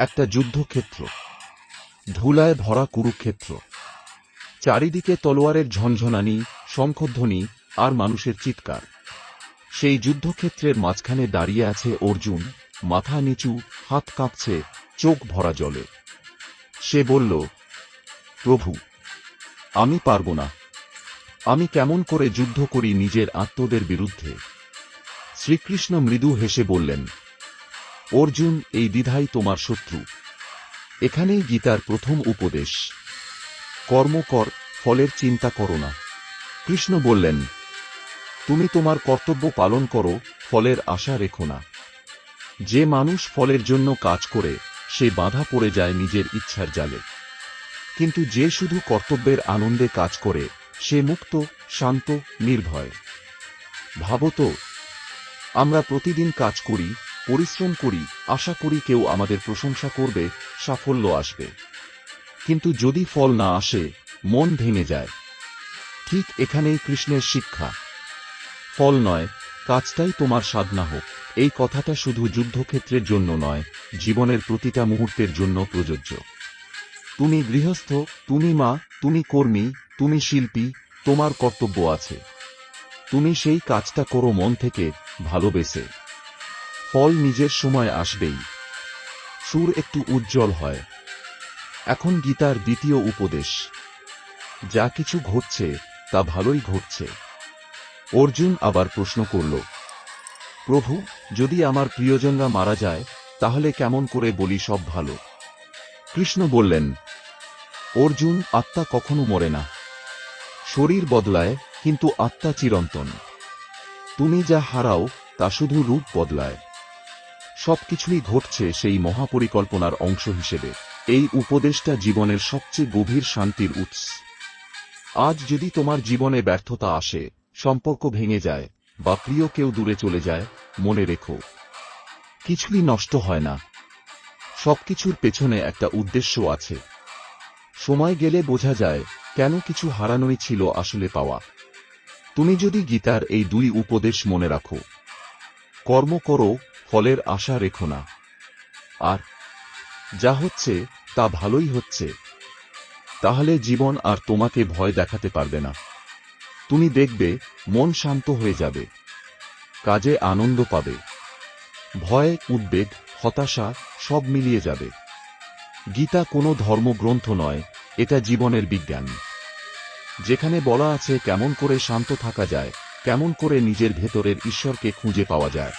একটা যুদ্ধক্ষেত্র, ধুলায় ভরা কুরুক্ষেত্র। চারিদিকে তলোয়ারের ঝনঝনানি, শঙ্খধ্বনি আর মানুষের চিৎকার। সেই যুদ্ধক্ষেত্রের মাঝখানে দাঁড়িয়ে আছে অর্জুন, মাথা নিচু, হাত কাঁপছে, চোখ ভরা জলে। সে বলল, প্রভু, আমি পারব না। আমি কেমন করে যুদ্ধ করি নিজের আত্মদের বিরুদ্ধে? শ্রীকৃষ্ণ মৃদু হেসে বললেন, অর্জুন, এই দ্বিধাই তোমার শত্রু। এখানেই গীতার প্রথম উপদেশ। কর্ম কর, ফলের চিন্তা করো না। কৃষ্ণ বললেন, তুমি তোমার কর্তব্য পালন করো, ফলের আশা রেখো না। যে মানুষ ফলের জন্য কাজ করে সে বাধা পড়ে যায় নিজের ইচ্ছার জালে, কিন্তু যে শুধু কর্তব্যের আনন্দে কাজ করে সে মুক্ত, শান্ত, নির্ভয়। ভাবো তো, আমরা প্রতিদিন কাজ করি, পরিশ্রম করি, আশা করি কেউ আমাদের প্রশংসা করবে, সাফল্য আসবে। কিন্তু যদি ফল না আসে, মন ভেঙে যায়। ঠিক এখানেই কৃষ্ণের শিক্ষা। ফল নয়, কাজটাই তোমার সাধনা হোক। এই কথাটা শুধু যুদ্ধক্ষেত্রের জন্য নয়, জীবনের প্রতিটা মুহূর্তের জন্য প্রযোজ্য। তুমি গৃহস্থ, তুমি মা, তুমি কর্মী, তুমি শিল্পী, তোমার কর্তব্য আছে। তুমি সেই কাজটা করো মন থেকে, ভালোবেসে। ফল নিজের সময় আসবেই। সুর একটু উজ্জ্বল হয়। এখন গীতার দ্বিতীয় উপদেশ। যা কিছু ঘটছে তা ভালোই ঘটছে। অর্জুন আবার প্রশ্ন করল, প্রভু, যদি আমার প্রিয়জনরা মারা যায় তাহলে কেমন করে বলি সব ভালো? কৃষ্ণ বললেন, অর্জুন, আত্মা কখনো মরে না। শরীর বদলায়, কিন্তু আত্মা চিরন্তন। তুমি যা হারাও তা শুধু রূপ বদলায়। সবকিছুই ঘটছে সেই মহাপরিকল্পনার অংশ হিসেবে। এই উপদেশটা জীবনের সবচেয়ে গভীর শান্তির উৎস। আজ যদি তোমার জীবনে ব্যর্থতা আসে, সম্পর্ক ভেঙে যায়, বা প্রিয় কেউ দূরে চলে যায়, মনে রেখো, কিছুই নষ্ট হয় না। সবকিছুর পেছনে একটা উদ্দেশ্য আছে। সময় গেলে বোঝা যায় কেন কিছু হারানোই ছিল আসলে পাওয়া। তুমি যদি গীতার এই দুই উপদেশ মনে রাখো, কর্ম করো, ফলের আশা রেখো না, আর যা হচ্ছে তা ভালোই হচ্ছে, তাহলে জীবন আর তোমাকে ভয় দেখাতে পারবে না। তুমি দেখবে মন শান্ত হয়ে যাবে, কাজে আনন্দ পাবে, ভয়, উদ্বেগ, হতাশা সব মিলিয়ে যাবে। গীতা কোনো ধর্মগ্রন্থ নয়, এটা জীবনের বিজ্ঞান, যেখানে বলা আছে কেমন করে শান্ত থাকা যায়, কেমন করে নিজের ভেতরের ঈশ্বরকে খুঁজে পাওয়া যায়।